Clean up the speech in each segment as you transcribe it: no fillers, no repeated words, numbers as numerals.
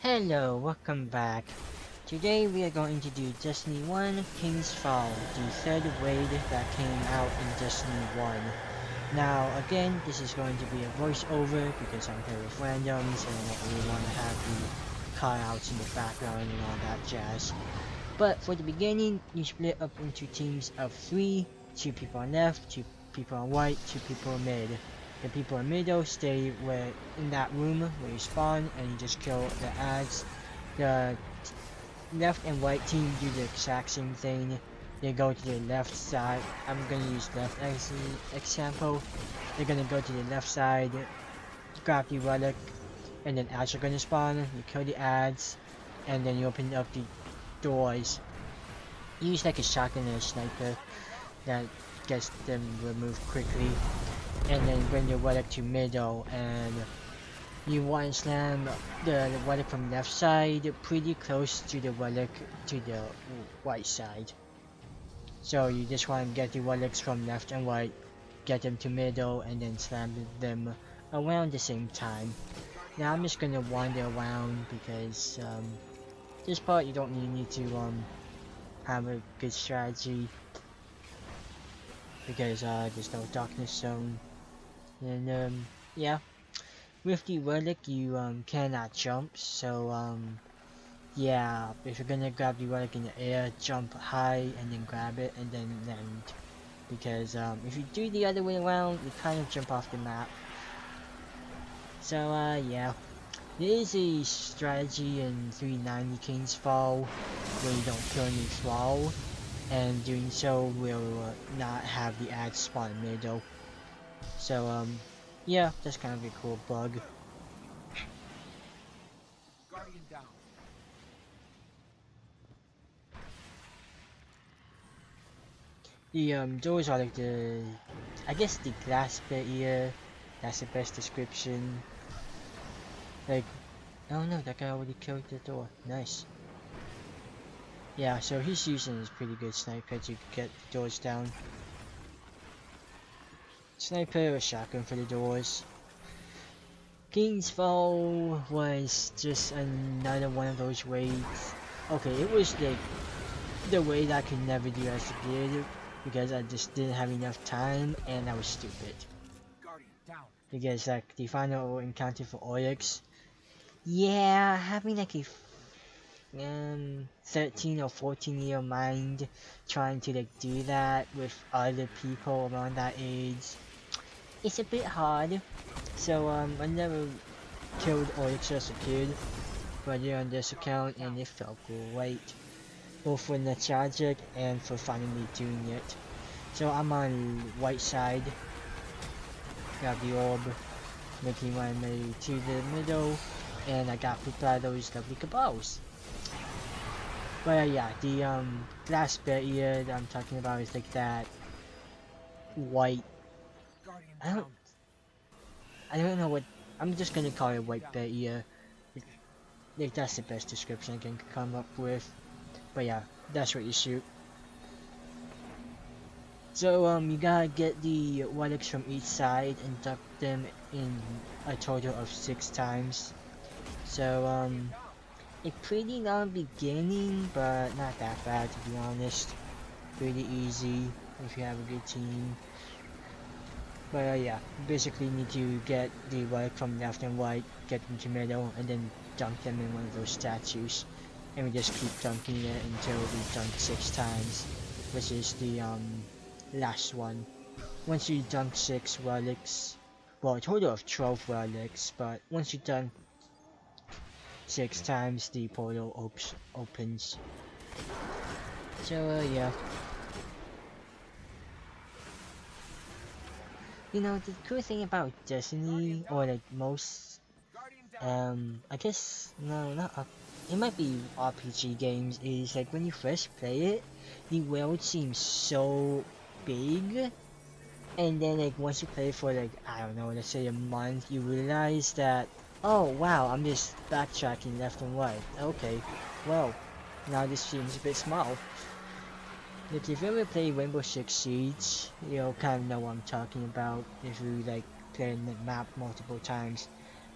Hello, welcome back. Today we are going to do Destiny 1 King's Fall, the third raid that came out in Destiny 1. Now again, this is going to be a voiceover because I'm playing with randoms and I don't really want to have the call-outs in the background and all that jazz. But for the beginning, you split up into teams of 3, 2 people on left, 2 people on right, 2 people on mid. The people in middle stay where in that room where you spawn and you just kill the ads. The left and right team do the exact same thing. They go to the left side. I'm gonna use left as an example. They're gonna go to the left side, grab the relic, and then ads are gonna spawn. You kill the ads, and then you open up the doors. Use like a shotgun and a sniper that gets them removed quickly. And then bring your relic to middle, and you want to slam the relic from left side pretty close to the relic to the right side. So you just want to get the relics from left and right, get them to middle, and then slam them around the same time. Now I'm just gonna wander around because this part you don't really need to have a good strategy because there's no darkness zone. And yeah, with the relic you cannot jump, so yeah, if you're gonna grab the relic in the air, jump high and then grab it and then land. Because if you do the other way around, you kind of jump off the map. So yeah, there is a strategy in 390 King's Fall where you don't kill any thrall, and doing so will not have the ad spawn in middle. So yeah, that's kind of a cool bug. Guardian down. The doors are like I guess the glass barrier. That's the best description. Like, oh no, that guy already killed the door. Nice. Yeah, so he's using his pretty good sniper to get the doors down. Sniper or shotgun for the doors. King's Fall was just another one of those raids. Okay, it was the raid I could never do as a kid because I just didn't have enough time and I was stupid. Guardian down. Because like the final encounter for Oryx, yeah, having like a 13 or 14-year mind trying to like do that with other people around that age, it's a bit hard. So I never killed Oryx as a kid, but yeah, on this account, and it felt great, both for nostalgic and for finally doing it. So I'm on right side, got the orb, making my way to the middle, and I got picked by those lovely cabals. But yeah, the glass barrier that I'm talking about is like that white. Guardian I don't down. I don't know what. I'm just gonna call it white barrier. Like that's the best description I can come up with. But yeah, that's what you shoot. So you gotta get the relics from each side and duck them in a total of 6 times. So a pretty long beginning, but not that bad to be honest. Pretty easy if you have a good team. But yeah, basically you need to get the relic from left and right, get them to middle, and then dunk them in one of those statues. And we just keep dunking it until we dunk 6 times, which is the last one. Once you dunk 6 relics, well a total of 12 relics, but once you dunk 6 times the portal opens. So yeah. You know, the cool thing about Destiny, or like most, Guardian down. I guess, no, not it might be RPG games, is like when you first play it, the world seems so big, and then like once you play for like, I don't know, let's say a month, you realize that, oh wow, I'm just backtracking left and right. Okay, well, now this seems a bit small. Like if you ever play Rainbow Six Siege, you'll kind of know what I'm talking about if you like play the map multiple times.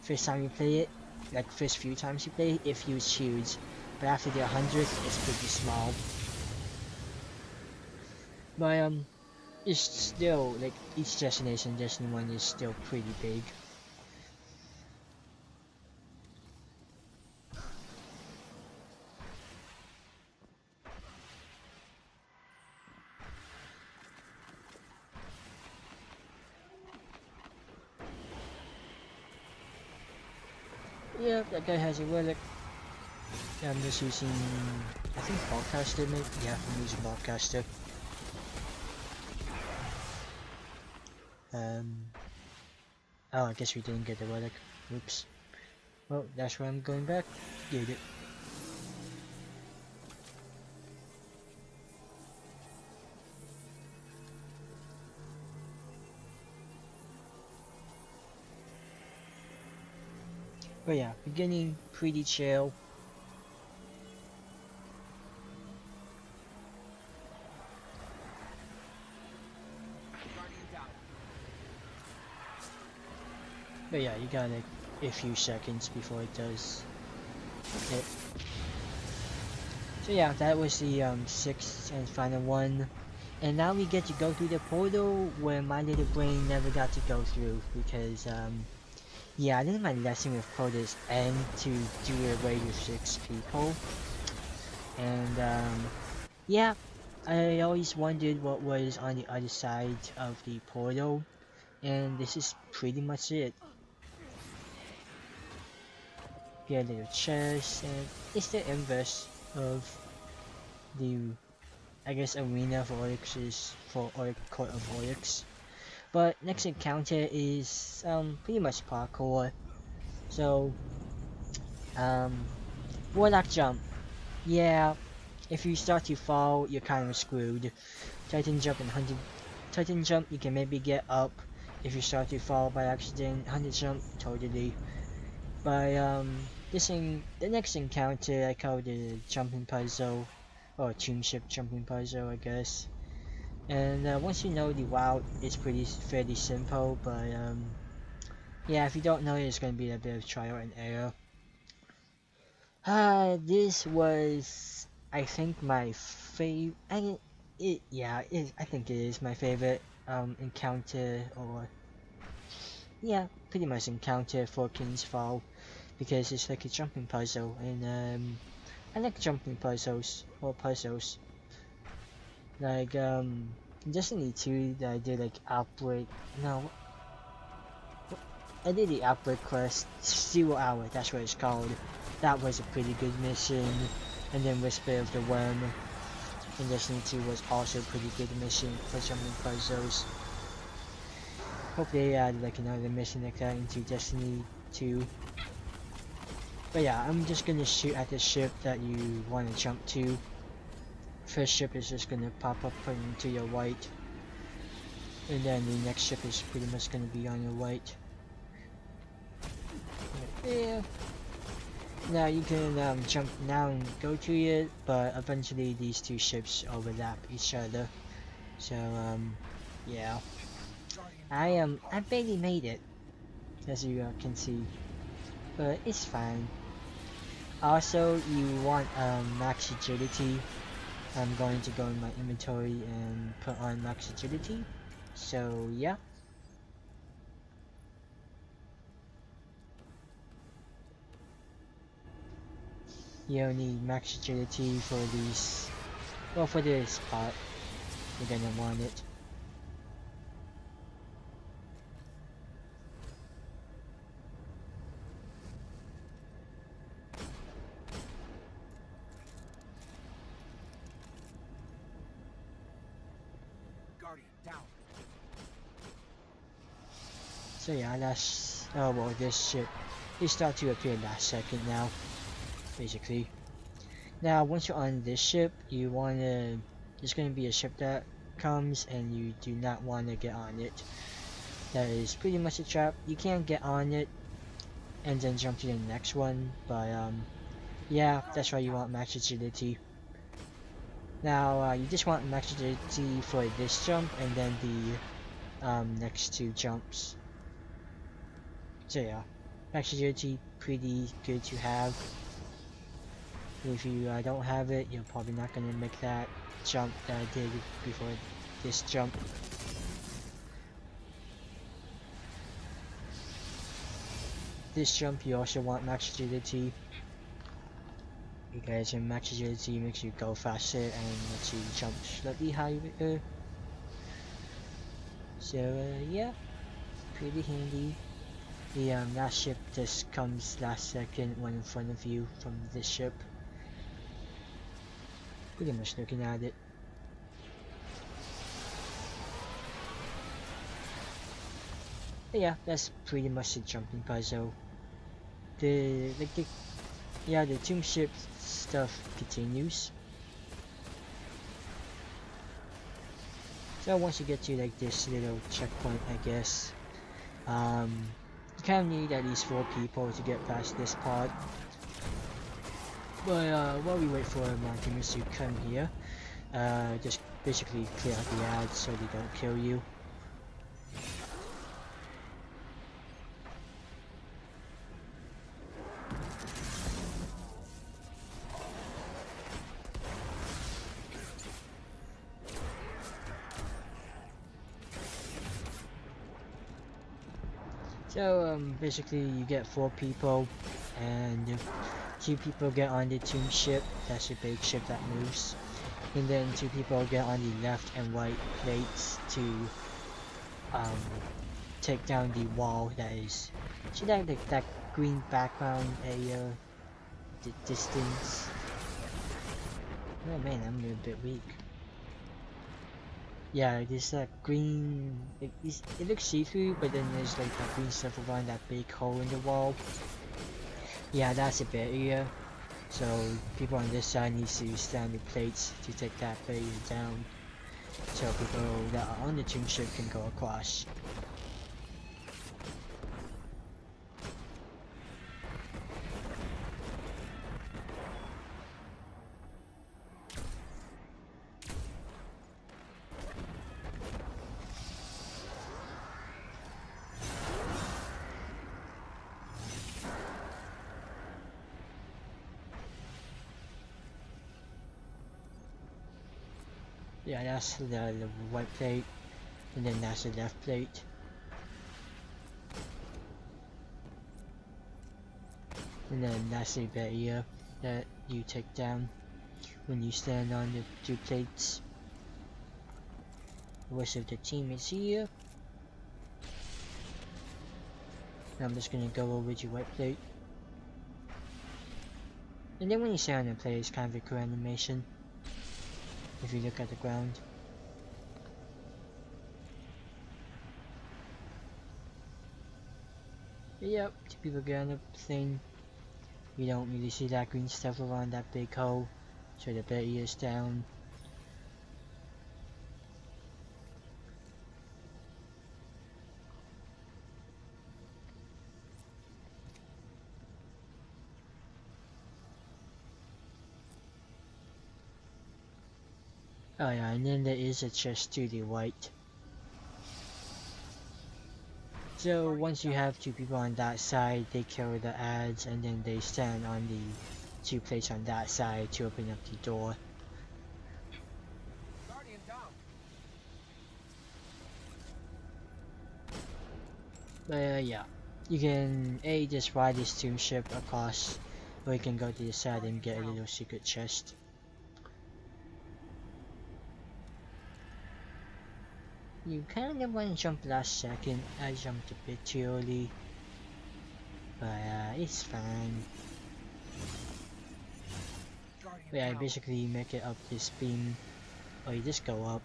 First time you play it, like first few times you play, it feels huge, but after the 100th, it's pretty small. But it's still like each destination, Destiny 1 is still pretty big. Yep, that guy has a relic. Yeah, I'm just using, I think Ballcaster maybe? Yeah, I'm using Ballcaster. Oh, I guess we didn't get the relic. Oops. Well, that's where I'm going back. Get it. But yeah, beginning pretty chill. Guardian down. But yeah, you got like a few seconds before it does hit. So yeah, that was the sixth and final one. And now we get to go through the portal where my little brain never got to go through because yeah, I did my lesson with Protoss N to do a raid with 6 people. And yeah, I always wondered what was on the other side of the portal, and this is pretty much it. Get a little chest, and it's the inverse of the, I guess, arena for Oryx's, for Court of Oryx. But next encounter is pretty much parkour. So Warlock jump. Yeah, if you start to fall, you're kind of screwed. Titan jump and 100. Titan jump, you can maybe get up if you start to fall by accident. 100 jump, totally. But the next encounter I call the jumping puzzle, or tombship jumping puzzle, I guess. And once you know the route, it's fairly simple. But yeah, if you don't know it, it's gonna be a bit of trial and error. This was, I think, my favorite. I think it is my favorite encounter, or yeah, pretty much encounter for King's Fall, because it's like a jumping puzzle, and I like jumping puzzles or puzzles. Like Destiny 2, that I did like Outbreak. No, I did the Outbreak quest, 0 Hour. That's what it's called. That was a pretty good mission. And then Whisper of the Worm in Destiny 2 was also a pretty good mission for jumping puzzles. Hope they add like another mission like that into Destiny 2. But yeah, I'm just gonna shoot at the ship that you want to jump to. First ship is just gonna pop up into your right. And then the next ship is pretty much gonna be on your right. Yeah. Now you can jump now and go to it, but eventually these two ships overlap each other. So yeah, I barely made it, as you can see, but it's fine. Also, you want max agility. I'm going to go in my inventory and put on max agility. So yeah. You need max agility for these. Well, for this part, you're gonna want it. Guardian down. So yeah, this ship, it starts to appear last second now, basically. Now, once you're on this ship, there's gonna be a ship that comes, and you do not want to get on it. That is pretty much a trap. You can get on it and then jump to the next one, but yeah, that's why you want max agility. Now, you just want max agility for this jump and then the next two jumps. So yeah. Max agility, pretty good to have. If you don't have it, you're probably not gonna make that jump that I did before this jump. This jump, you also want max agility, because your max agility makes you go faster and lets you jump slightly higher. So yeah, pretty handy. The last ship just comes last second when in front of you from this ship. Pretty much looking at it. But yeah, that's pretty much the jumping puzzle. The tomb ship stuff continues. So once you get to like this little checkpoint, I guess, you kind of need at least 4 people to get past this part. But while we wait for Montimus to come here, just basically clear out the ads so they don't kill you. So basically you get 4 people, and 2 people get on the tomb ship, that's a big ship that moves, and then 2 people get on the left and right plates to take down the wall that is, see that green background area, the distance. Oh man, I'm a little bit weak. Yeah, there's that green, it looks see-through, but then there's like that green stuff around that big hole in the wall. Yeah, that's a barrier. So people on this side need to stand with plates to take that barrier down, so people that are on the tomb ship can go across. Yeah, that's the right plate, and then that's the left plate. And then that's the barrier that you take down when you stand on the 2 plates. The rest of the team is here. And I'm just gonna go over to right plate. And then when you stand on the plate, it's kind of a cool animation. If you look at the ground. But yep, 2 people get on the thing. You don't really see that green stuff around that big hole, so the barrier is down. Oh yeah, and then there is a chest to the right. So once you have 2 people on that side, they kill the ads, and then they stand on the 2 plates on that side to open up the door. Guardian down. But yeah, you can just ride this tomb ship across, or you can go to the side and get a little secret chest. You kind of want to jump last second. I jumped a bit too early, but it's fine. But yeah, basically make it up this beam, or you just go up.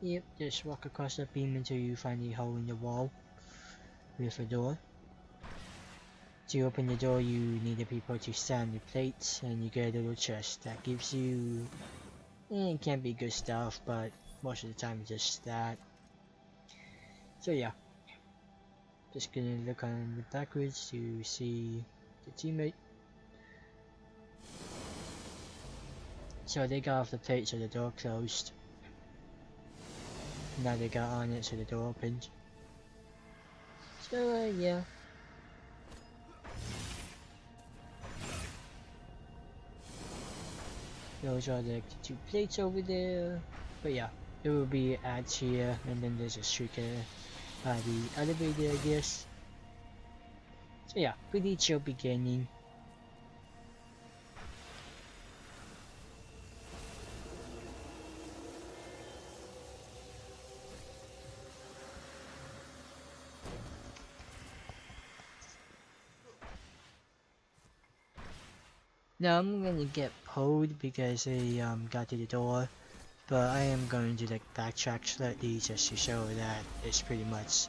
Yep, just walk across the beam until you find the hole in the wall with a door. To open the door, you need the people to stand the plates, and you get a little chest that gives you, it can be good stuff, but most of the time it's just that. So yeah, just gonna look on the backwards to see the teammate. So they got off the plate, so the door closed. Now they got on it, so the door opened. So yeah. Those are like the two plates over there. But yeah, there will be ads here, and then there's a shriker by the elevator, I guess. So yeah, pretty chill beginning. Now I'm gonna get pulled because I got to the door, but I am going to like backtrack slightly just to show that it's pretty much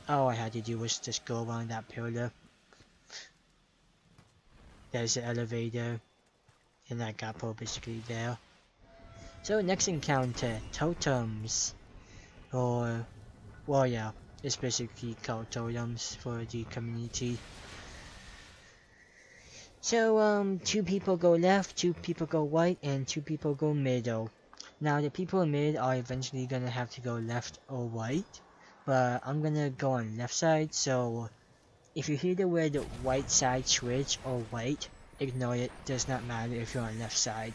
all I had to do was just go around that pillar. There's the elevator, and I got pulled basically there. So next encounter, Totems, or well yeah, it's basically called Totems for the community. So two people go left, two people go right, and two people go middle. Now the people in mid are eventually gonna have to go left or right, but I'm gonna go on left side, so if you hear the word right side switch or right, ignore it, does not matter if you're on left side.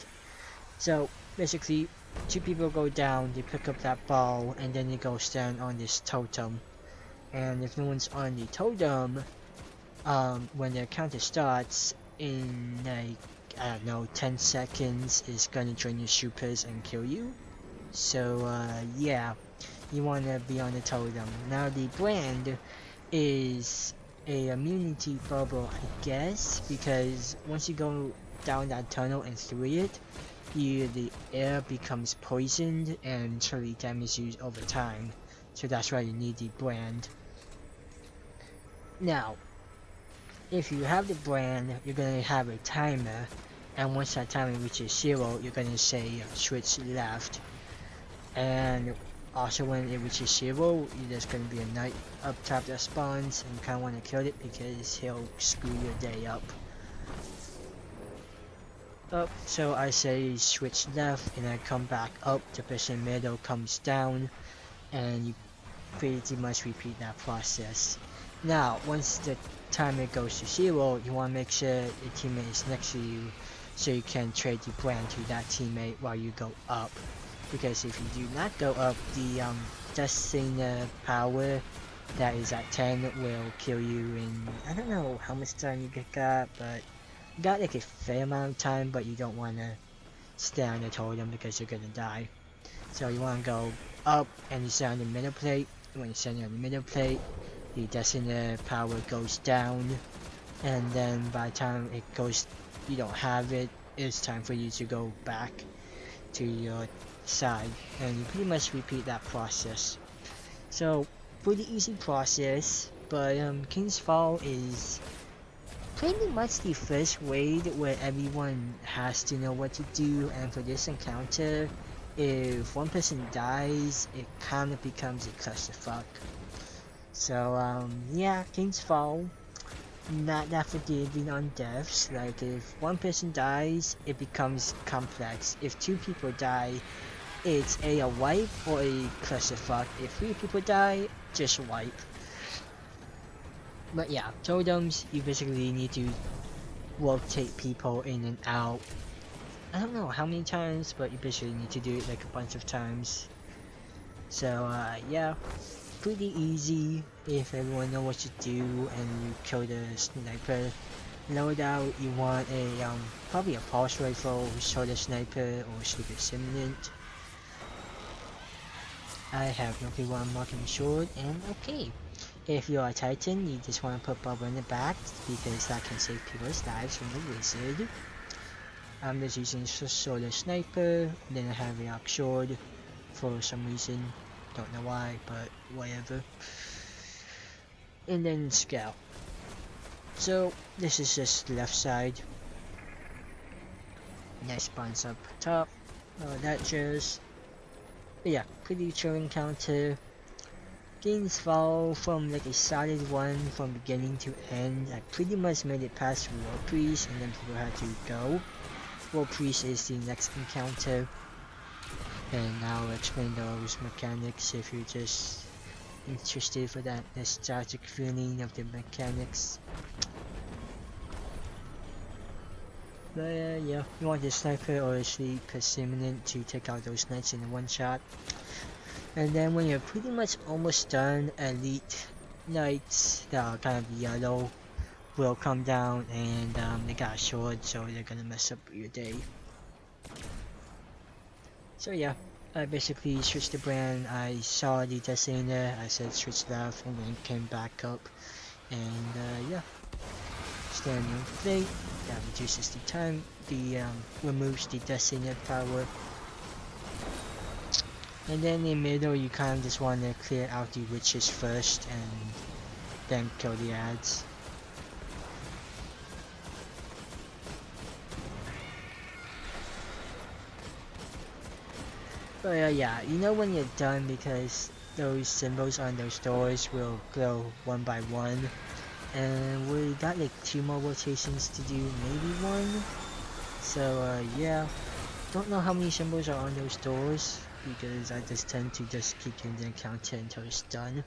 So basically, two people go down, they pick up that ball, and then they go stand on this totem. And if no one's on the totem, when their counter starts, in like, I don't know, 10 seconds, it's gonna join your supers and kill you. So yeah, you wanna be on the totem. Now the brand is a immunity bubble, I guess, because once you go down that tunnel and through it, the air becomes poisoned and truly damages you over time. So that's why you need the brand. Now, if you have the brand, you're gonna have a timer, and once that timer reaches 0, you're gonna say switch left. And also when it reaches 0, there's gonna be a knight up top that spawns, and you kinda wanna kill it because he'll screw your day up. So I say switch left, and I come back up, the person middle comes down, and you pretty much repeat that process. Now, once the timer goes to 0, you want to make sure your teammate is next to you, so you can trade the brand to that teammate while you go up. Because if you do not go up, the Destiny power that is at 10 will kill you in, I don't know how much time you got, but you got like a fair amount of time, but you don't want to stay on the totem because you're gonna die. So you want to go up and you stand on the middle plate. When you stand on the middle plate, the Destiny power goes down, and then by the time it goes, you don't have it, it's time for you to go back to your side, and you pretty much repeat that process. So pretty easy process, but King's Fall is pretty much the first raid where everyone has to know what to do, and for this encounter, if one person dies, it kind of becomes a clusterfuck. So yeah, King's Fall, not that forgiving on deaths. Like if one person dies, it becomes complex. If two people die, it's a wipe or a clusterfuck. If 3 people die, just wipe. But yeah, totems, you basically need to rotate people in and out. I don't know how many times, but you basically need to do it like a bunch of times. So yeah, pretty easy if everyone knows what to do and you kill the sniper. Loadout, you want a probably a pulse rifle, shoulder sniper, or sleeper simulant. I have no clue what I'm marking short, and okay. If you're a Titan, you just want to put bubble in the back because that can save people's lives from the wizard. I'm just using shoulder sniper, then I have a arc sword for some reason. Don't know why, but whatever. And then scout. So this is just left side. Nice spawns up top. That just. But yeah, pretty chill encounter. Games fall from like a solid one from beginning to end. I pretty much made it past Warpriest, and then people had to go. Warpriest is the next encounter, and I'll explain those mechanics if interested for that nostalgic feeling of the mechanics. But yeah, you want the sniper or a sleep persimmon to take out those knights in one shot. And then when you're pretty much almost done, elite knights that are kind of yellow will come down, and they got a sword, so they're gonna mess up your day. So yeah, I basically switched the brand. I saw the designator, I said switch left, and then came back up, and yeah, standing plate that reduces the time, removes the designator power. And then in the middle, you kind of just want to clear out the witches first and then kill the ads. But yeah, you know when you're done because those symbols on those doors will glow one by one. And we got like 2 more rotations to do, maybe 1. So yeah, don't know how many symbols are on those doors, because I just tend to just keep doing the encounter until it's done.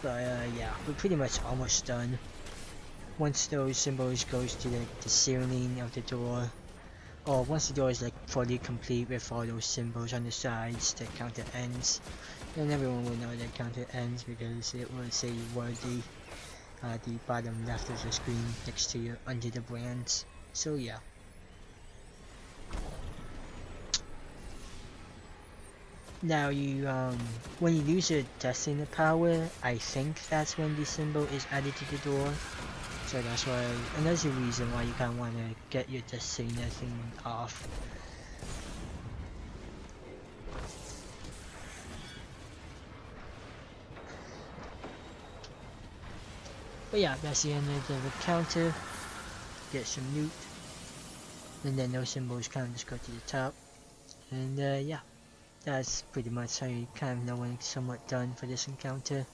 But yeah, we're pretty much almost done. Once those symbols goes to the ceiling of the door, or once the door is like fully complete with all those symbols on the sides, the counter ends. And everyone will know the counter ends because it will say worthy at the bottom left of the screen next to you under the brands. So yeah. Now you when you use your Destiny power, I think that's when the symbol is added to the door. So that's why another reason why you kinda wanna get your Destiny thing off. But yeah, that's the end of the encounter. Get some loot. And then those symbols kinda just go to the top. And yeah. That's pretty much how you kind of know when it's somewhat done for this encounter.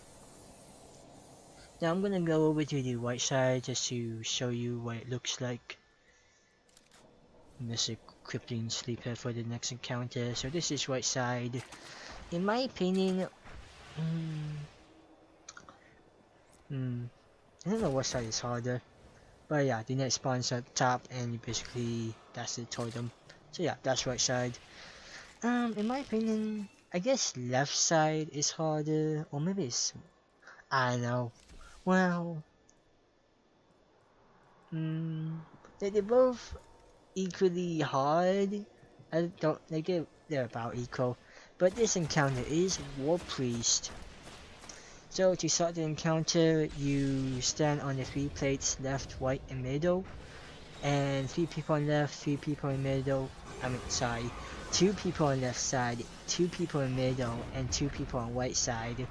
Now I'm gonna go over to the right side just to show you what it looks like. I'm just equipping Sleeper for the next encounter. So this is right side. In my opinion, I don't know what side is harder. But yeah, the net spawns up top and you basically, that's the totem. So yeah, that's right side. In my opinion, I guess left side is harder, or maybe it's, I don't know. Well, they're both equally hard. I don't, they're about equal. But this encounter is Warpriest. So to start the encounter, you stand on the 3 plates left, right, and middle. And 3 people on left, 3 people in middle. I mean, sorry. 2 people on left side, 2 people in middle, and 2 people on right side.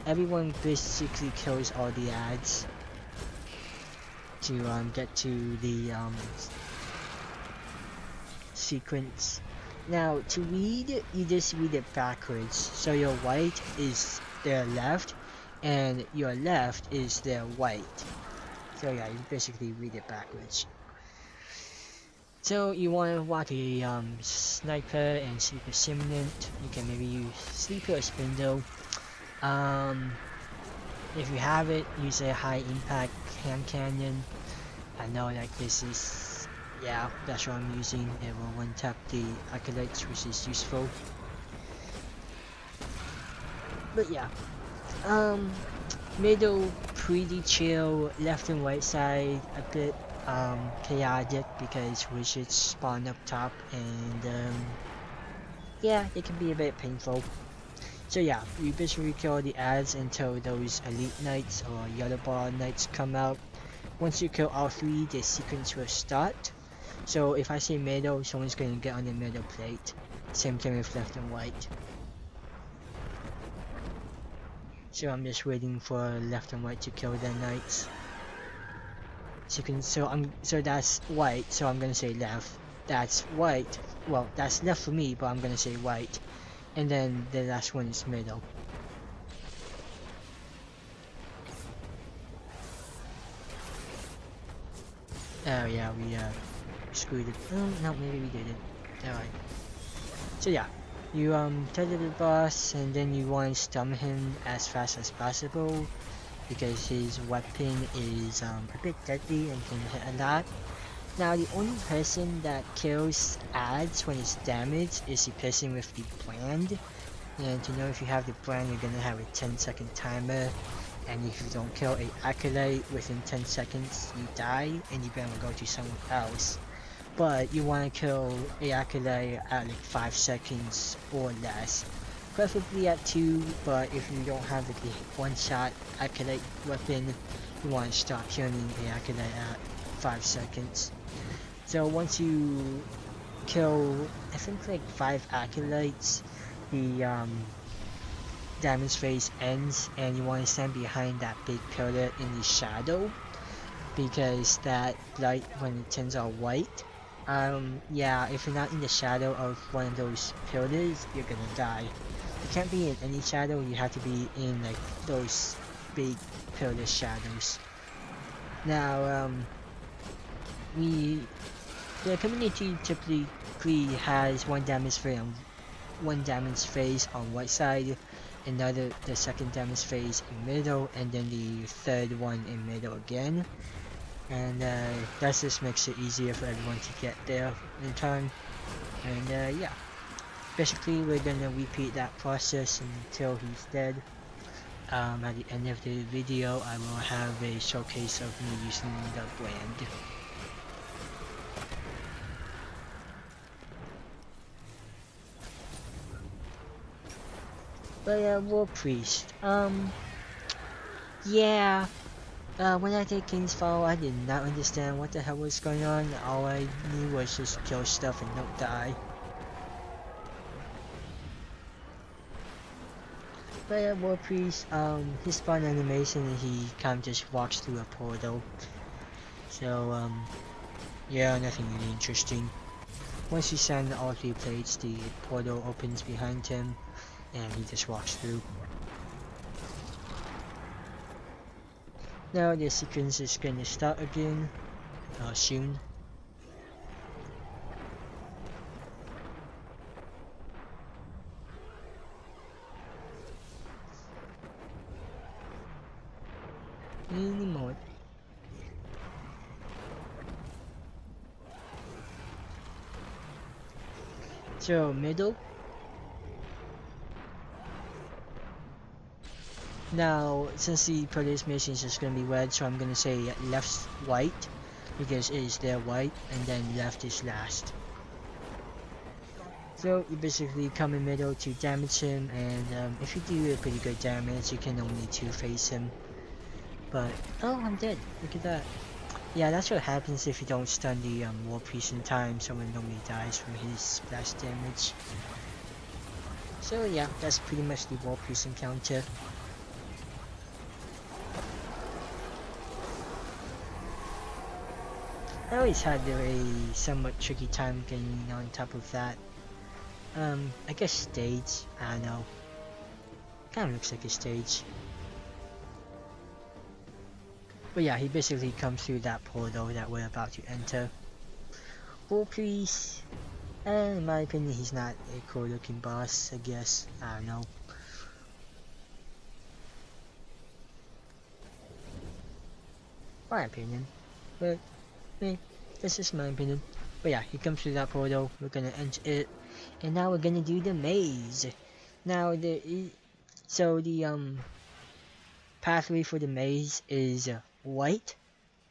Everyone basically kills all the ads to get to the sequence. Now to read, you just read it backwards. So your right is their left, and your left is their right. So yeah, you basically read it backwards. So you want to walk a sniper and sleeper simulant. You can maybe use sleeper or spindle. If you have it, use a high impact hand cannon. I know like this is, yeah, that's what I'm using. It will one tap the acolytes, which is useful. But yeah, middle pretty chill, left and right side a bit chaotic because wizards spawn up top, and yeah, it can be a bit painful. So yeah, you basically kill the ads until those elite knights or yellow ball knights come out. Once you kill all 3, the sequence will start. So if I say middle, someone's gonna get on the middle plate. Same thing with left and right. So I'm just waiting for left and right to kill the knights. So that's white, so I'm gonna say left. That's white, well that's left for me, but I'm gonna say white. And then the last one is middle. Oh yeah, we screwed it. Oh no, maybe we did it. Alright. So yeah, You target the boss and then you want to stun him as fast as possible because his weapon is a bit deadly and can hit a lot. Now the only person that kills adds when it's damaged is the person with the brand. And to know if you have the brand, you're gonna have a 10-second timer. And if you don't kill a acolyte within 10 seconds, you die and you're gonna go to someone else. But you want to kill a acolyte at like 5 seconds or less. Preferably at 2, but if you don't have like the one-shot acolyte weapon, you want to stop killing a acolyte at 5 seconds. So once you kill, I think like 5 acolytes, the damage phase ends and you want to stand behind that big pillar in the shadow because that light when it turns all white, yeah, if you're not in the shadow of one of those pillars, you're gonna die. You can't be in any shadow, you have to be in like those big pillar shadows. Now, the community typically has one damage phase on white side, the second damage phase in middle, and then the third one in middle again. And that just makes it easier for everyone to get there in time. And yeah, basically we're gonna repeat that process until he's dead. At the end of the video, I will have a showcase of me using the brand. But Warpriest, yeah, when I did King's Fall, I did not understand what the hell was going on. All I knew was just kill stuff and don't die. But Warpriest, his spawn animation, he kind of just walks through a portal. So, yeah, nothing really interesting. Once you send all 3 plates, the portal opens behind him, and he just walks through. Now the sequence is gonna start again, soon. Any more. So middle. Now since the police mission is just gonna be red, so I'm gonna say left white because it is there white, and then left is last. So you basically come in middle to damage him, and if you do a pretty good damage, you can only 2-phase him. But oh, I'm dead. Look at that. Yeah, that's what happens if you don't stun the Warpriest in time. Someone normally dies from his splash damage. So yeah, that's pretty much the Warpriest encounter. I always had a somewhat tricky time getting on top of that. I guess stage. I don't know. Kind of looks like a stage. But yeah, he basically comes through that portal that we're about to enter. Warpriest, in my opinion, he's not a cool looking boss, I guess. I don't know. My opinion. But, this is my opinion. But yeah, he comes through that portal, we're gonna enter it, and now we're gonna do the maze. Now, the pathway for the maze is white,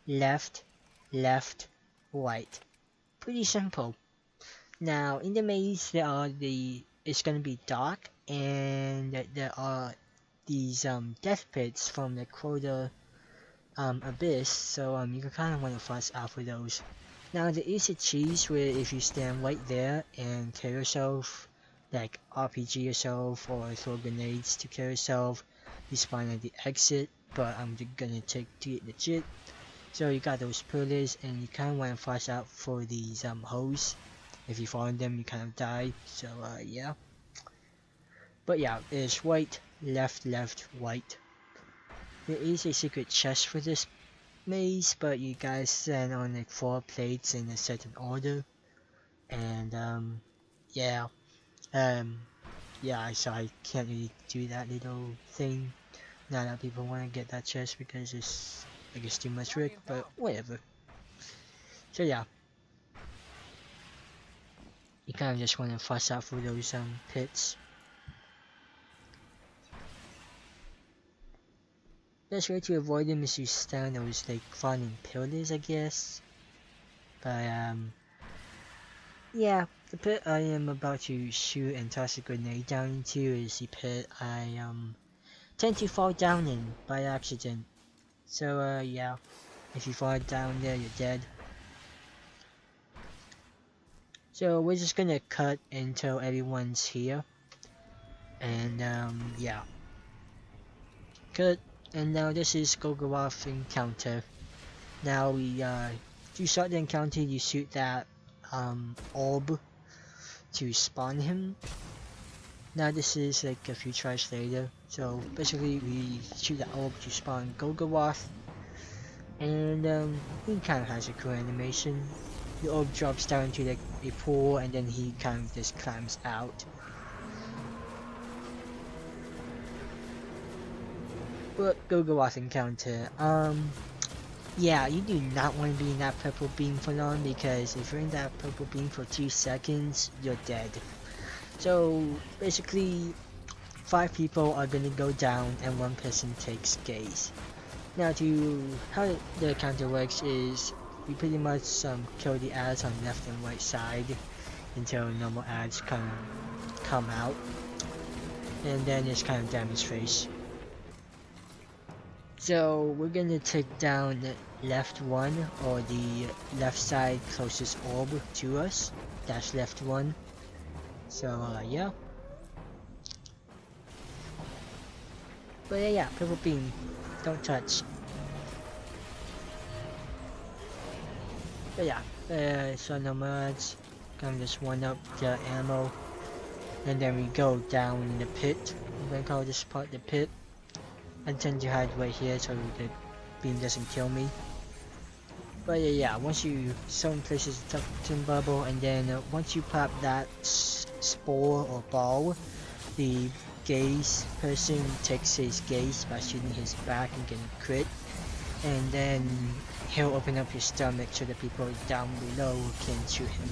left, left, white. Pretty simple. Now in the maze it's gonna be dark, and there are these death pits from the quarter abyss, so you can kind of want to fuss out for those. Now there is a cheese where if you stand right there and kill yourself, like RPG yourself or throw grenades to kill yourself, you spawn at the exit, but I'm gonna take to it legit. So you got those pillars, and you kind of want to fuss out for these holes. If you fall in them, you kind of die. So yeah. But yeah, it's white, left, left, white. There is a secret chest for this maze, but you guys stand on like 4 plates in a certain order. And yeah. Um, yeah, so I can't really do that little thing. Not that people want to get that chest because it's, I guess, too much work, Guardian but down. whatever. So yeah, you kind of just want to fuss out for those pits. Best way to avoid them is to stand those like falling pillars, I guess. But yeah, the pit I am about to shoot and toss a grenade down into is the pit I tend to fall down in by accident. So yeah, if you fall down there, you're dead. So we're just gonna cut until everyone's here, and yeah, cut. And now this is Golgoroth encounter. Now we to start the encounter, you shoot that orb to spawn him. Now this is like a few tries later. So basically we shoot the orb to spawn Golgoroth, and he kind of has a cool animation. The orb drops down into like a pool, and then he kind of just climbs out. But Golgoroth encounter, yeah, you do not want to be in that purple beam for long, because if you're in that purple beam for 2 seconds, you're dead. So basically, 5 people are gonna go down and 1 person takes gaze. Now how the counter works is we pretty much kill the ads on left and right side until normal ads come out, and then it's kind of damage face. So we're gonna take down the left one, or the left side closest orb to us. That's left one. So yeah. But yeah, purple beam, don't touch. But yeah, so no mods. Come just one up the ammo, and then we go down in the pit. I'm gonna call this part the pit. I tend to hide right here so the beam doesn't kill me. But yeah, once you someone places a totem bubble, and then once you pop that spore or ball, the gaze person takes his gaze by shooting his back and getting a crit, and then he'll open up his stomach so the people down below can shoot him.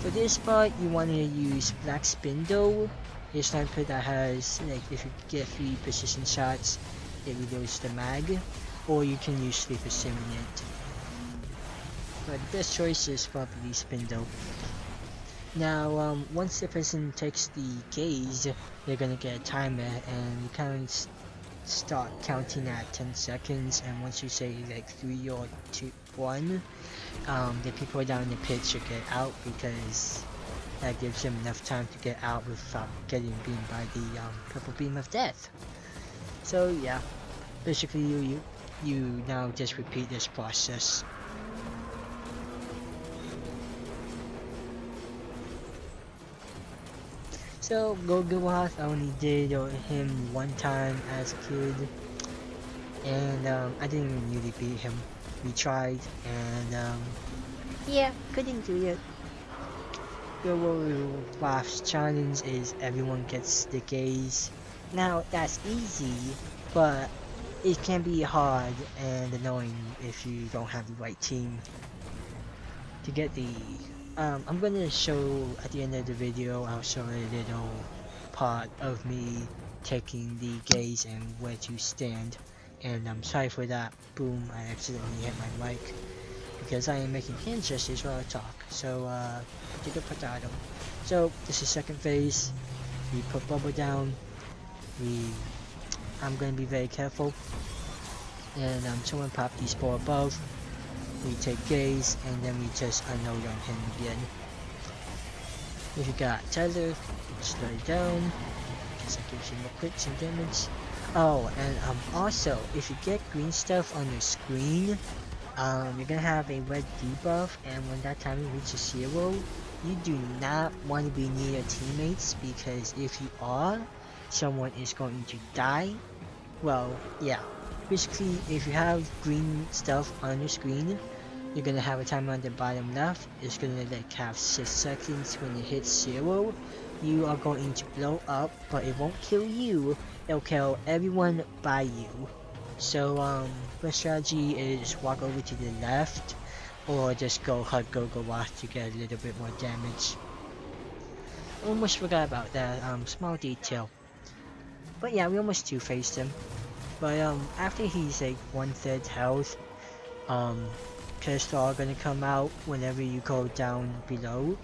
For this part, you want to use Black Spindle, a sniper that has, like, if you get 3 precision shots, it reloads the mag, or you can use 3 Persimmon. But the best choice is probably Spindle. Now, once the person takes the gaze, they're gonna get a timer, and you kind of start counting at 10 seconds, and once you say like 3 or 2, 1, the people down in the pit should get out, because that gives them enough time to get out without getting beamed by the purple beam of death. So yeah, basically you now just repeat this process. So Golgoroth, I only did him 1 time as a kid, and I didn't even really beat him. We tried, and yeah, couldn't do it. Golgoroth's challenge is everyone gets the gaze. Now that's easy, but it can be hard and annoying if you don't have the right team to get the I'm gonna show at the end of the video. I'll show a little part of me taking the gaze and where to stand, and I'm sorry for that. Boom, I accidentally hit my mic because I am making hand gestures while I talk. So potato potato. So this is second phase. We put bubble down. I'm gonna be very careful, and someone pop the spore above. We take gaze, and then we just unload on him again. If you got Cellar, slow it down, because that gives you more crits and damage. Oh, and also, if you get green stuff on your screen, you're gonna have a red debuff, and when that timing reaches 0, you do not want to be near your teammates, because if you are, someone is going to die. Well, yeah. Basically, if you have green stuff on your screen, you're gonna have a timer on the bottom left. It's gonna like have 6 seconds when it hits 0. you are going to blow up, but it won't kill you. It'll kill everyone by you. So the strategy is walk over to the left, or just go hug Golgoroth to get a little bit more damage. Almost forgot about that small detail. But yeah, we almost two-faced him. But after he's like 1/3 health, pistols are gonna come out whenever you go down below.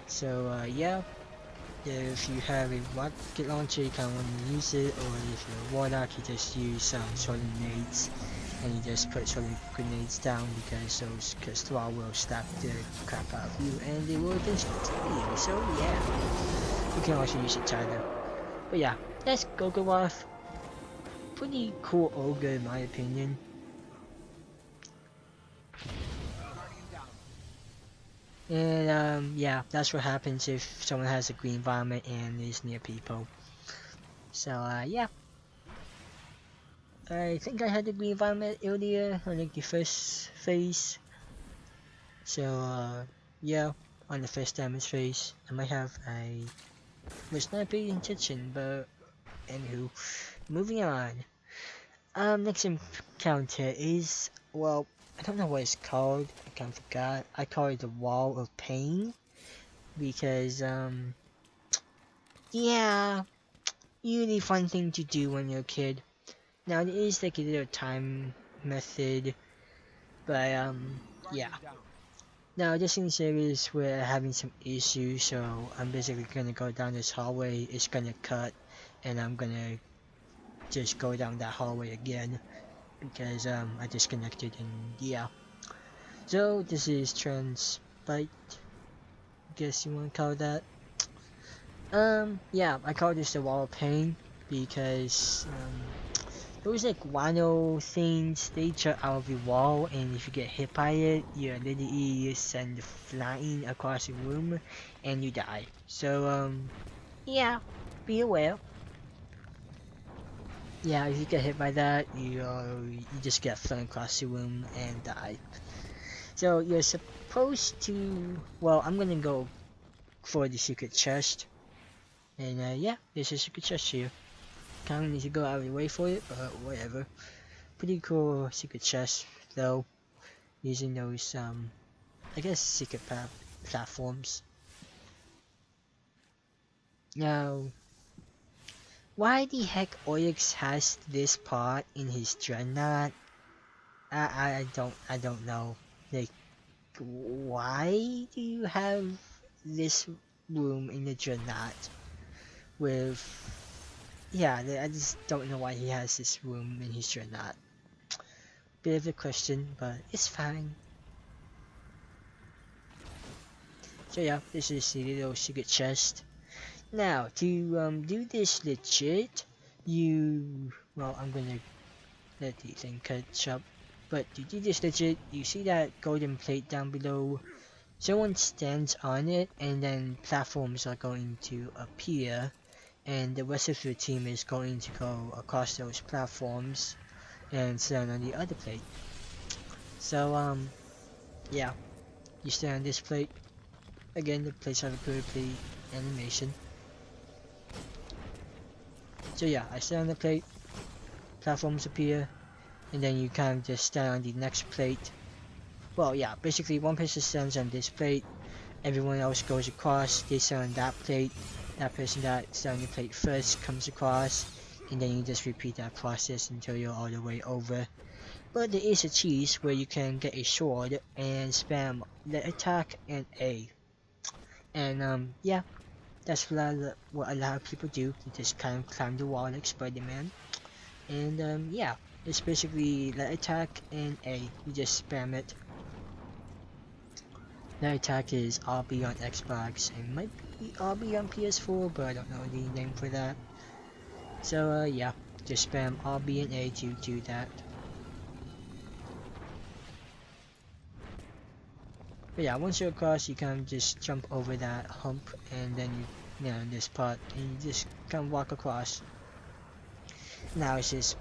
So yeah, if you have a rocket launcher, you kind of want to use it, or if you're a warlock, you just use some solar grenades, and you just put solar grenades down because those pistols will slap the crap out of you, and they will eventually kill you. So yeah, you can also use a timer. But yeah, that's Golgoroth. Pretty cool ogre in my opinion. Guardian down. And yeah, that's what happens if someone has a green environment and is near people. So yeah. I think I had the green environment earlier on like the first phase. So yeah, on the first damage phase. I might have, I was not paying attention, but anywho, moving on. Next encounter is, well, I don't know what it's called. I kind of forgot. I call it the Wall of Pain because yeah, really fun thing to do when you're a kid. Now there is like a little time method, but yeah. Guardian down. Now this in series we're having some issues, so I'm basically gonna go down this hallway. It's gonna cut, and I'm gonna just go down that hallway again because I disconnected, and yeah. So this is Transbite, guess you wanna call that. Yeah, I call this the Wall of Pain because those like guano things, they jut out of the wall, and if you get hit by it, you're literally sent flying across the room and you die. So yeah, be aware. Yeah, if you get hit by that, you just get flung across the room and die. So you're supposed to, well, I'm gonna go for the secret chest, and yeah, there's a secret chest here. Kinda need to go out of the way for it, but whatever. Pretty cool secret chest though, using those I guess secret platforms. Now, why the heck Oryx has this part in his dreadnought? I don't know. Like, why do you have this room in the dreadnought with, yeah, I just don't know why he has this room in his dreadnought. Bit of a question, but it's fine. So yeah, this is the little secret chest. Now, to do this legit, well, I'm gonna let the thing catch up. But to do this legit, you see that golden plate down below? Someone stands on it, and then platforms are going to appear, and the rest of your team is going to go across those platforms and stand on the other plate. So yeah, you stand on this plate. Again, the plates have a good plate animation. So yeah, I stand on the plate, platforms appear, and then you kind of just stand on the next plate. Well, yeah, basically one person stands on this plate, everyone else goes across, they stand on that plate, that person that stands on the plate first comes across, and then you just repeat that process until you're all the way over. But there is a cheese where you can get a sword and spam the attack and A. And yeah, that's what a lot of people do. You just kind of climb the wall like Spider-Man. And yeah, it's basically the attack and A. You just spam it. The attack is RB on Xbox. It might be RB on PS4, but I don't know the name for that. So yeah, just spam RB and A to do that. But yeah, once you're across, you can just jump over that hump, and then you know, this part, and you just can walk across. Now it's just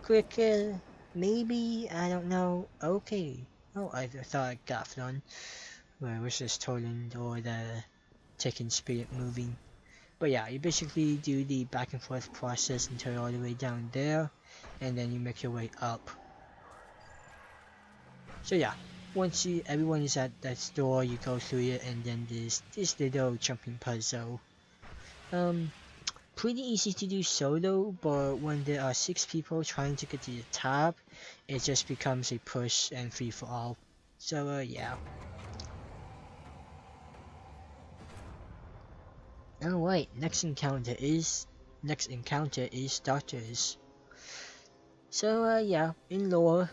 quicker, maybe, I don't know. Okay. Oh, I thought I got done. Where it was just Toland or the Tekken Spirit moving. But yeah, you basically do the back and forth process until you're all the way down there, and then you make your way up. So yeah, once everyone is at that store, you go through it, and then there's this little jumping puzzle. Pretty easy to do solo, but when there are 6 people trying to get to the top, it just becomes a push and free for all. So yeah. Alright, next encounter is Doctors. So yeah, in lore,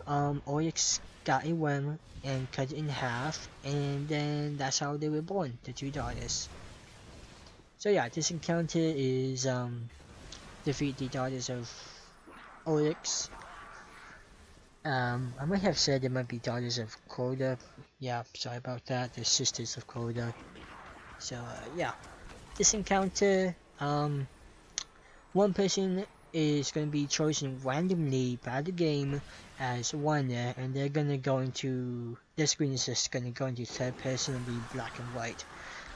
Oryx got a worm and cut it in half, and then that's how they were born, the 2 daughters. So yeah, this encounter is defeat the daughters of Oryx. I might have said they might be daughters of Coda. Yeah, sorry about that. They're sisters of Coda. So yeah, this encounter, one person is going to be chosen randomly by the game as one, and they're gonna go into the screen is just gonna go into third person and be black and white.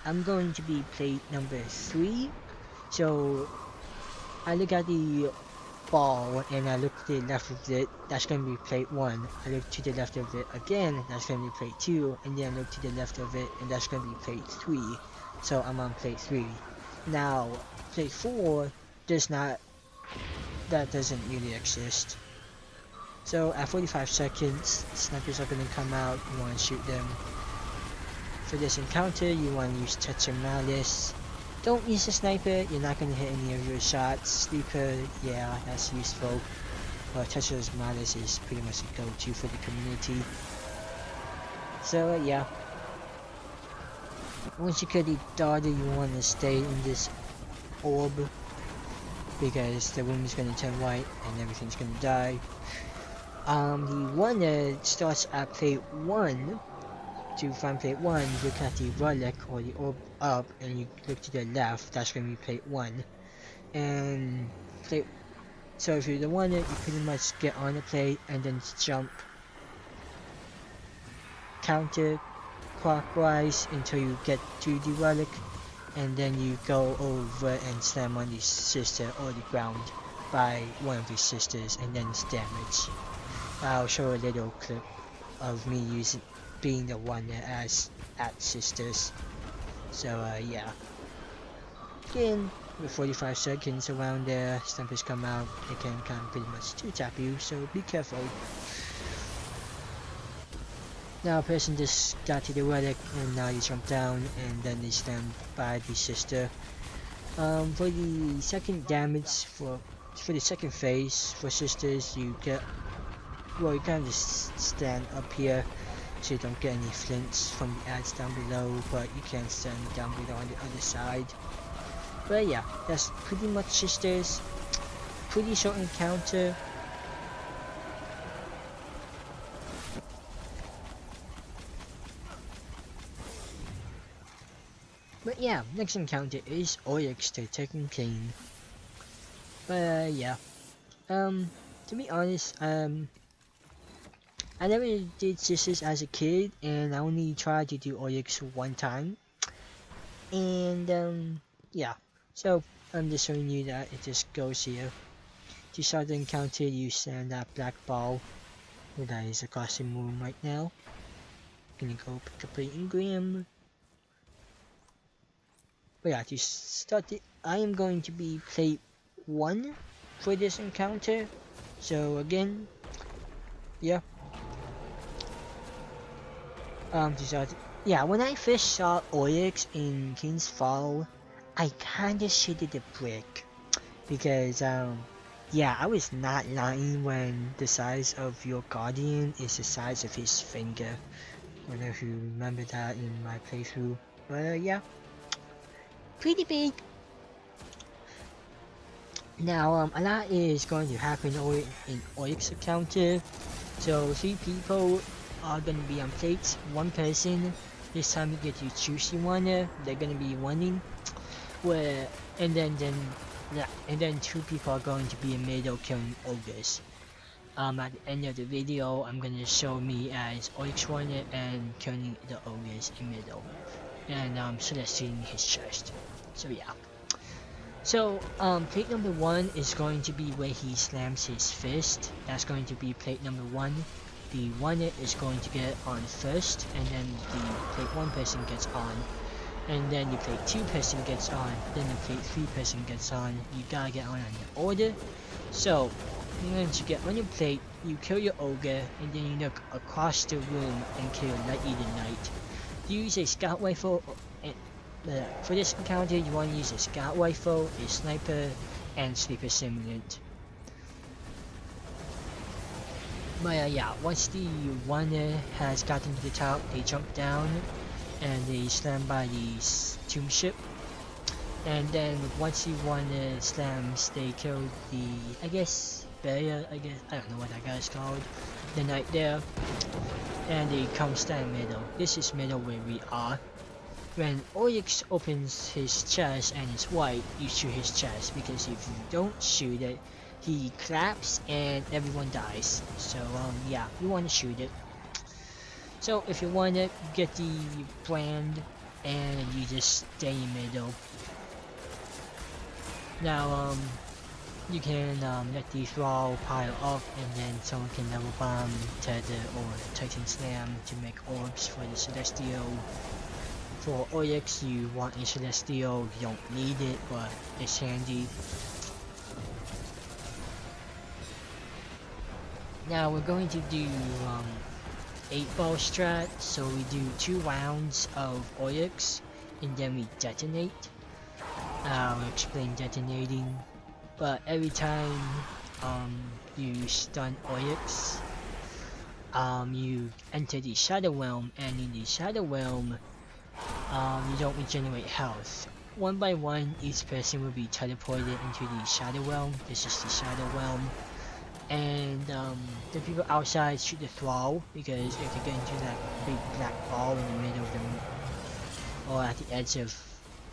I'm going to be plate number 3, so I look at the ball and I look to the left of it, that's going to be plate 1. I look to the left of it again, that's going to be plate 2, and then I look to the left of it and that's going to be plate 3. So I'm on plate 3. Now, plate 4 doesn't really exist. So at 45 seconds, snipers are going to come out, you want to shoot them. For this encounter, you want to use Touch and Malice. Don't use a sniper, you're not going to hit any of your shots. Sleeper, yeah, that's useful. But Touch and Malice is pretty much a go-to for the community. So yeah. Once you kill the daughter, you want to stay in this orb, because the room is going to turn white and everything's going to die. The one that starts at plate 1. To find plate 1, you look at the relic or the orb up and you look to the left, that's going to be plate 1. And so if you're the one that you pretty much get on the plate and then jump counter clockwise until you get to the relic, and then you go over and slam on the sister or the ground by one of the sisters and then it's damage. I'll show a little clip of me being the one that has at sisters. So yeah. Again, with 45 seconds around there, snipers come out, they can kind of pretty much 2-tap you, so be careful. Now a person just got to the relic and now you jump down and then they stand by the sister. For the second damage, for the second phase, for sisters, you kind of just stand up here so you don't get any flints from the ads down below, but you can stand down below on the other side. But yeah, that's pretty much sisters. Pretty short encounter. But yeah, next encounter is Oryx the Taken King. But yeah, to be honest, I never did sisters as a kid, and I only tried to do Oryx one time. And yeah, so I'm just showing you that it just goes here. To start the encounter, you send that black ball, that is across the room right now. Gonna go pick up the engram. But yeah, to start it, I am going to be plate 1 for this encounter. So again, yeah. To start, yeah, when I first saw Oryx in King's Fall, I kinda shitted a brick. Because, yeah, I was not lying when the size of your guardian is the size of his finger. I don't know if you remember that in my playthrough. But, yeah. Pretty big. Now, a lot is going to happen in Oryx encounter. So, 3 people are gonna be on plates. 1 person, this time you get to choose the one. They're gonna be winning. And then 2 people are going to be in middle killing ogres. At the end of the video, I'm gonna show me as Oryx Warrior and killing the ogres in middle, and selecting his chest. So yeah. So, plate number 1 is going to be where he slams his fist. That's going to be plate number 1. The one is going to get on first, and then the plate 1 person gets on. And then the plate 2 person gets on, then the plate 3 person gets on. You gotta get on the order. So, once you get on your plate, you kill your ogre, and then you look across the room and kill Light Eater Knight. Use a scout rifle. For this encounter, you want to use a scout rifle, a sniper, and sleeper simulant. But yeah, once the one has gotten to the top, they jump down and they slam by the tomb ship. And then once the one slams, they kill the, I guess, barrier, I don't know what that guy's called, the knight there. And they come stand middle. This is middle where we are. When Oryx opens his chest and it's white, you shoot his chest, because if you don't shoot it, he claps and everyone dies. So yeah, you want to shoot it. So if you want it, you get the brand and you just stay in middle. Now you can let the thrall pile up, and then someone can level bomb, tether, or titan slam to make orbs for the celestial. For Oryx, you want a celestial, you don't need it, but it's handy. Now we're going to do 8-ball strat, so we do 2 rounds of Oryx, and then we detonate. I'll explain detonating, but every time you stun Oryx, you enter the Shadow Realm, and in the Shadow Realm, you don't regenerate health. One by one, each person will be teleported into the Shadow Realm. This is the Shadow Realm. And the people outside shoot the thrall, because if you get into that big black ball in the middle of the, or at the edge of,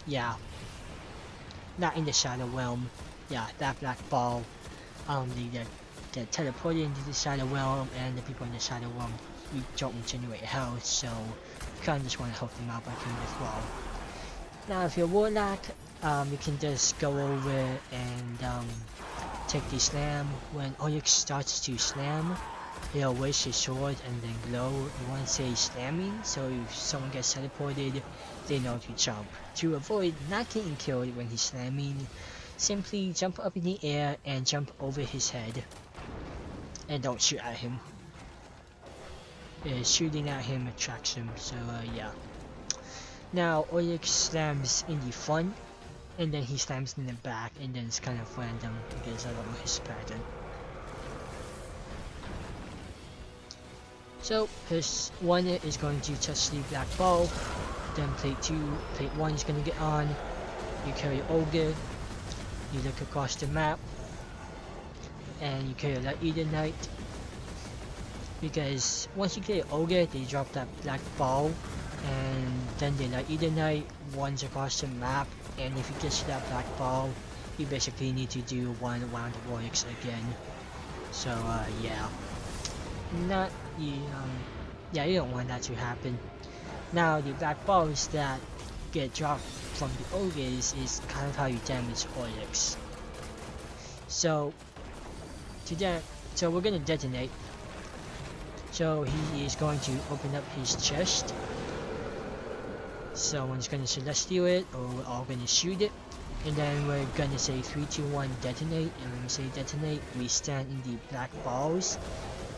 yeah, not in the Shadow Realm, yeah, that black ball, they get teleported into the Shadow Realm, and the people in the Shadow Realm, we don't regenerate health, so you kinda just want to help them out by killing the thrall. Now if you're Warlock, you can just go over and take the slam. When Oryx starts to slam, he'll raise his sword and then glow. You want to say slamming, so if someone gets teleported, they know to jump. To avoid not getting killed when he's slamming, simply jump up in the air and jump over his head. And don't shoot at him. Shooting at him attracts him, so yeah. Now Oryx slams in the front, and then he slams in the back, and then it's kind of random because I don't know his pattern. So his one is going to touch the black ball, then plate 1 is going to get on, you carry Ogre, you look across the map, and you carry Light Eater Knight, because once you carry Ogre, they drop that black ball, and then the Light Eater Knight runs across the map, and if you get to that black ball, you basically need to do 1 round of Oryx again. So yeah, yeah, you don't want that to happen. Now the black balls that get dropped from the ogres is kind of how you damage Oryx. So we're gonna detonate. So he is going to open up his chest. Someone's gonna celestial it, or we're all gonna shoot it, and then we're gonna say 3, 2, 1, detonate. And when we say detonate, we stand in the black balls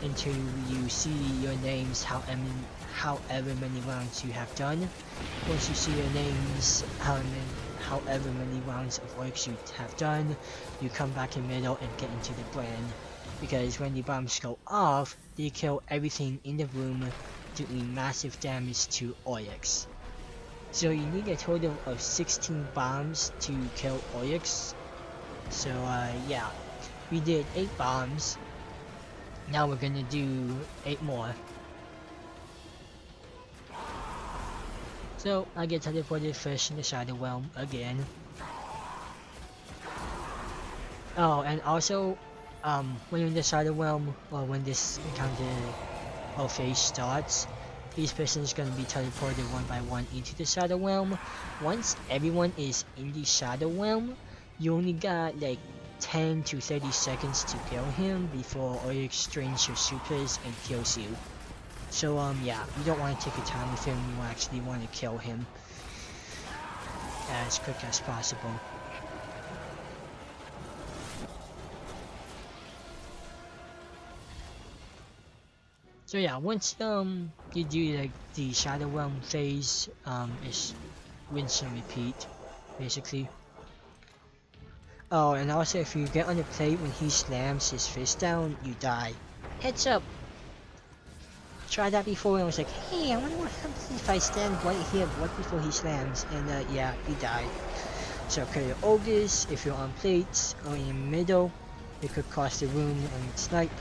until you see your names, however many rounds you have done. Once you see your names, however many rounds of Oryx you have done, you come back in middle and get into the brand, because when the bombs go off, they kill everything in the room, doing massive damage to Oryx. So you need a total of 16 bombs to kill Oryx. So yeah, we did 8 bombs. Now we're gonna do 8 more. So I get teleported first in the Shadow Realm again. Oh, and also, when you're in the Shadow Realm, or when this encounter or phase starts, each person is going to be teleported 1 by 1 into the Shadow Realm. Once everyone is in the Shadow Realm, you only got like 10 to 30 seconds to kill him before Oryx strains your supers and kills you. So yeah, you don't want to take your time with him, you actually want to kill him as quick as possible. So yeah, once you do like the Shadow Realm phase, is rinse and repeat, basically. Oh, and also if you get on the plate when he slams his fist down, you die. Heads up! Tried that before and I was like, hey, I wonder what happens if I stand right here right before he slams, and yeah, he died. So kill your ogres if you're on plates or in the middle, you could cross the room and snipe.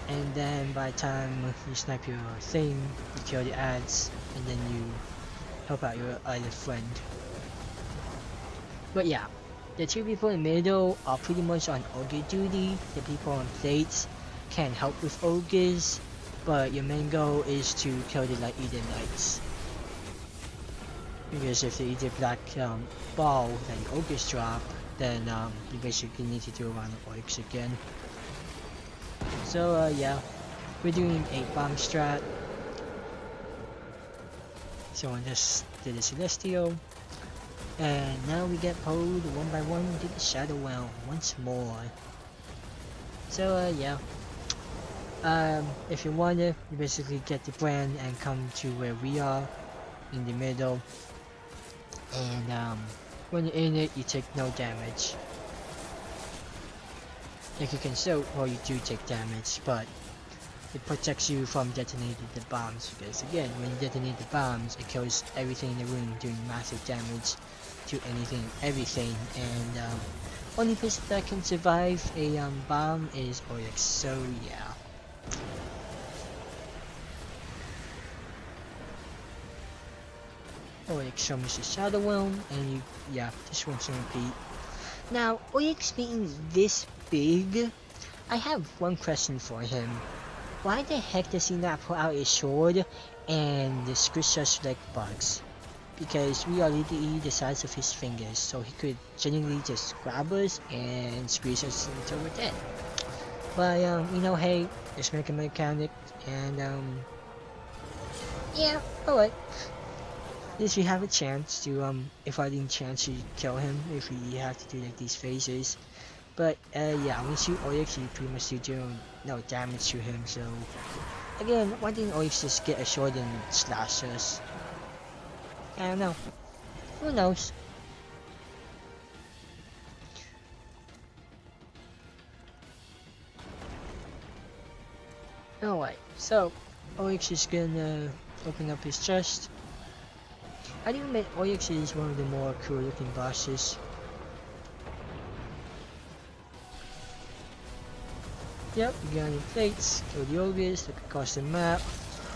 And then by the time you snipe your thing, you kill the ads, and then you help out your other friend. But yeah, the two people in the middle are pretty much on ogre duty. The people on plates can help with ogres, but your main goal is to kill the Light Eater Knights. Because if they eat the black ball that the ogres drop, then you basically need to do around the Oryx again. So yeah, we're doing 8 bomb strat. So I just did a Celestial. And now we get pulled one by one to the Shadow Realm once more. So yeah. If you wanna, you basically get the brand and come to where we are, in the middle. And when you're in it, you take no damage. Like you can still, well you do take damage, but it protects you from detonating the bombs, because again, when you detonate the bombs, it kills everything in the room, doing massive damage to anything, everything, and only person that can survive a bomb is Oryx, so yeah. Oryx summons the Shadow Realm, and you, yeah, just rinse and repeat. Now, Oryx being this big, I have one question for him. Why the heck does he not pull out his sword and squish us like bugs? Because we are literally the size of his fingers, so he could genuinely just grab us and squeeze us until we're dead. But you know, hey, just make a mechanic, and yeah, alright. At least we have a chance to if I didn't chance to kill him, if we have to do like these phases. But yeah, when you shoot Oryx, you pretty much do no damage to him, so again, why didn't Oryx just get a sword and slash us? I don't know. Who knows? Alright, so Oryx is gonna open up his chest. I do admit Oryx is one of the more cool looking bosses. Yep, you get on your plates, kill the ogres, look across the map,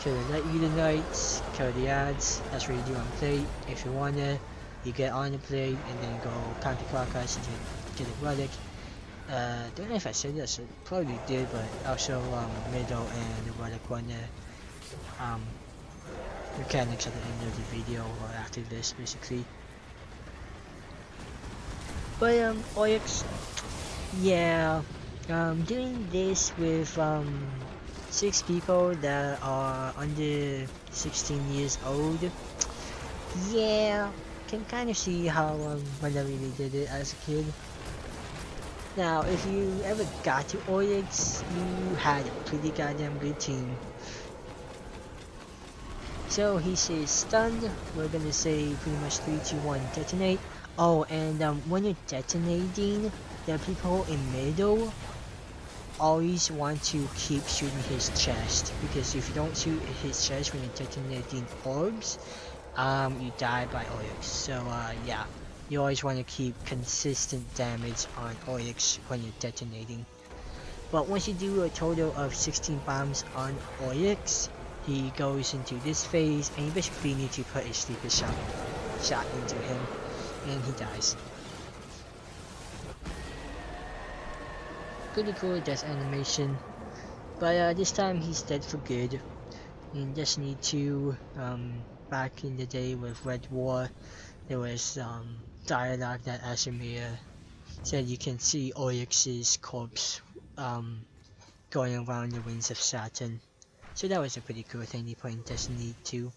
kill the Light Eater Knights, kill the ads, that's what you do on plate. If you wanna, you get on the plate and then go counterclockwise and get a relic. Don't know if I said this, I probably did, but also middle and the relic one mechanics at the end of the video or after this basically. But Oryx, yeah. Doing this with 6 people that are under 16 years old, yeah, can kind of see how when I really did it as a kid. Now, if you ever got to Oryx, you had a pretty goddamn good team. So he says stunned, we're gonna say pretty much 3, 2, 1, detonate. Oh, and when you're detonating, the people in middle always want to keep shooting his chest, because if you don't shoot his chest when you're detonating orbs, you die by Oryx. So yeah, you always want to keep consistent damage on Oryx when you're detonating. But once you do a total of 16 bombs on Oryx, he goes into this phase and you basically need to put a sleeper shot into him and he dies. Pretty cool death animation, but this time he's dead for good. In Destiny 2, back in the day with Red War, there was dialogue that Asimir said you can see Oryx's corpse going around the wings of Saturn. So that was a pretty cool thing they put in Destiny 2.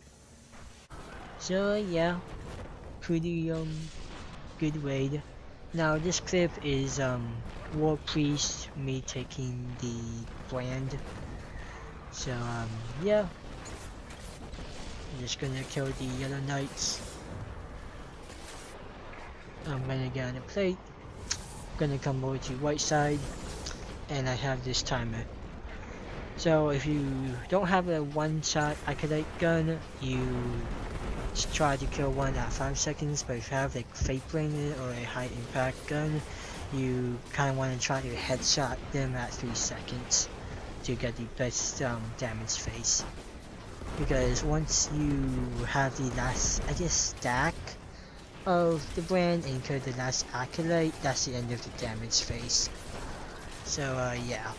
So yeah, pretty good raid. Now this clip is Warpriest, me taking the brand. So yeah, I'm just gonna kill the Yellow Knights. I'm gonna get on a plate, gonna come over to white side, and I have this timer. So if you don't have a one-shot acolyte gun, you try to kill one at 5 seconds, but if you have like fake brainer or a high impact gun, you kind of want to try to headshot them at 3 seconds to get the best damage phase. Because once you have the last, I guess, stack of the brand and kill the last acolyte, that's the end of the damage phase. So yeah.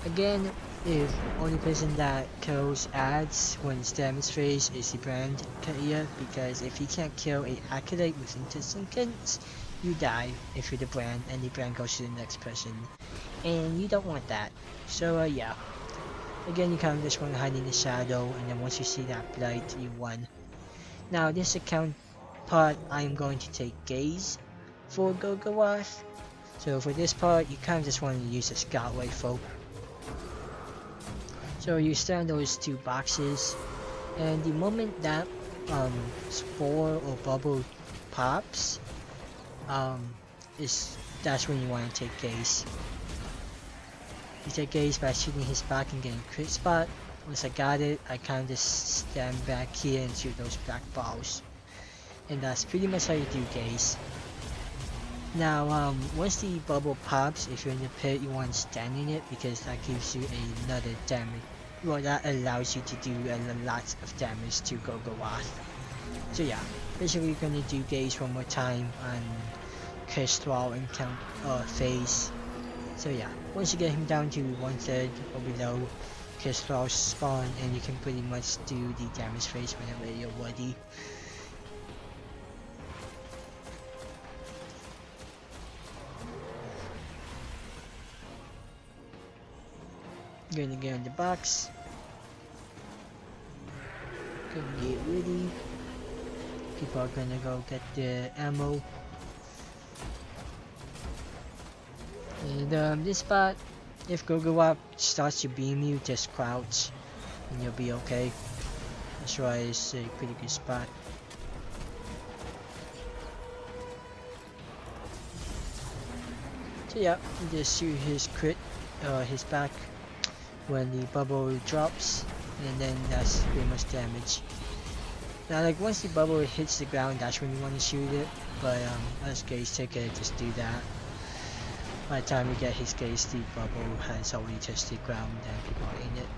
Again, if only person that kills ads when it's damage phase is the brand carrier, because if you can't kill a acolyte within 10 seconds, you die if you're the brand, and the brand goes to the next person, and you don't want that. So yeah. Again, you kind of just want to hide in the shadow, and then once you see that blight, you won. Now this account part, I am going to take Gaze for Golgoroth. So for this part, you kind of just want to use a scout rifle. So you stand those 2 boxes, and the moment that spore or bubble pops, that's when you want to take Gaze. You take Gaze by shooting his back and getting crit spot. Once I got it, I kind of just stand back here and shoot those black balls. And that's pretty much how you do Gaze. Now, once the bubble pops, if you're in the pit, you want to stand in it, because that gives you another damage. Well, that allows you to do a lot of damage to Golgoroth. So yeah, basically you're gonna do Gaze one more time on Kestrel and count phase. So yeah, once you get him down to 1/3 or below, Kestrel spawn, and you can pretty much do the damage phase whenever you're ready. Gonna get in the box. Gonna get ready. People are gonna go get the ammo. And this spot, if Golgoroth starts to beam you, just crouch and you'll be okay. That's why it's a pretty good spot. So yeah, you just shoot his crit, his back when the bubble drops, and then that's pretty much damage. Now, like once the bubble hits the ground, that's when you want to shoot it. But as Gaze taker, just do that. By the time you get his Gaze, the bubble has already touched the ground and people are in it.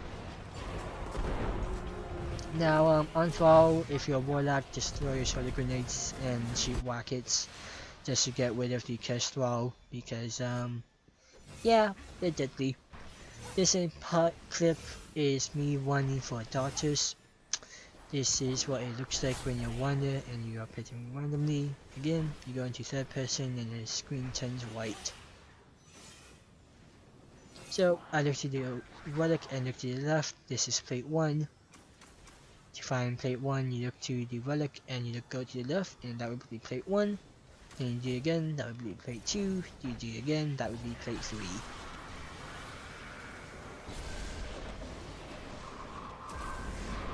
Now, on fall, if you're a warlock, just throw your solar grenades and shoot rockets, just to get rid of the Kestrel, because yeah, they're deadly. This clip is me running for daughters. This is what it looks like when you're wander and you are pitting randomly. Again, you go into 3rd person and the screen turns white. So I look to the relic and look to the left. This is plate 1. To find plate 1, you look to the relic and you go to the left, and that would be plate 1. Then you do it again, that would be plate 2. You do it again, that would be plate 3.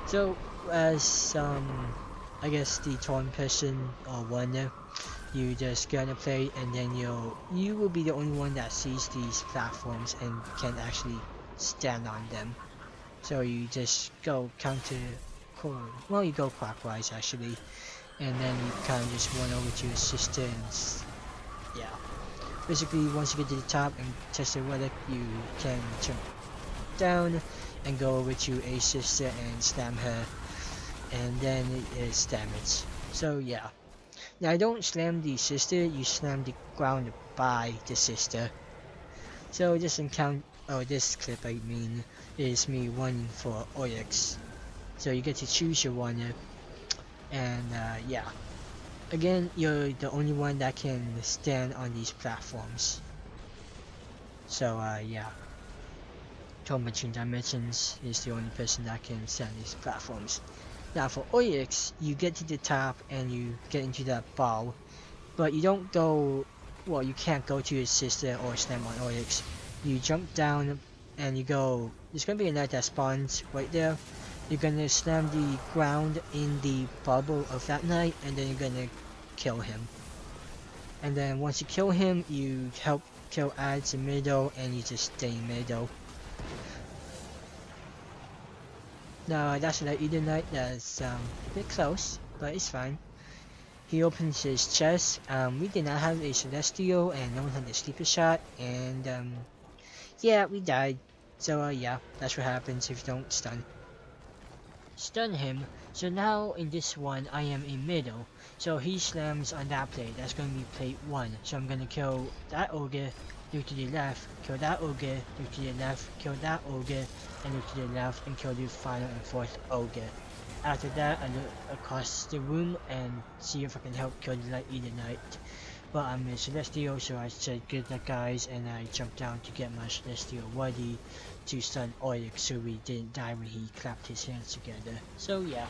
So as I guess the torn person or wonder, you just get on a plate, and then you will be the only one that sees these platforms and can actually stand on them. So you just go well, you go clockwise actually, and then you kind of just run over to your sister and yeah. Basically, once you get to the top and test the relic, you can jump down and go over to a sister and slam her, and then it is damage. So yeah. Now don't slam the sister, you slam the ground by the sister. So this this clip I mean is me running for Oryx. So you get to choose your runner, and yeah. Again, you're the only one that can stand on these platforms. So yeah, Tom between dimensions is the only person that can stand these platforms. Now for Oryx, you get to the top and you get into that ball, but you don't go, well, you can't go to your sister or slam on Oryx. You jump down and you go, there's gonna be a knight that spawns right there. You're gonna slam the ground in the bubble of that knight and then you're gonna kill him. And then once you kill him, you help kill ads in middle and you just stay in middle. Now that's another Eden Knight that's a bit close, but it's fine. He opens his chest. We did not have a Celestial and no one had a sleeper shot, and yeah, we died. So yeah, that's what happens if you don't stun him. So now in this one I am in middle. So he slams on that plate. That's gonna be plate 1. So I'm gonna kill that ogre, look to the left, kill that ogre, look to the left, kill that ogre, and look to the left and kill the final and 4th ogre. After that I look across the room and see if I can help kill the Light Eater Knight. But I'm a Celestial, so I said good luck guys, and I jumped down to get my Celestial ready to stun Oryx so we didn't die when he clapped his hands together. So yeah.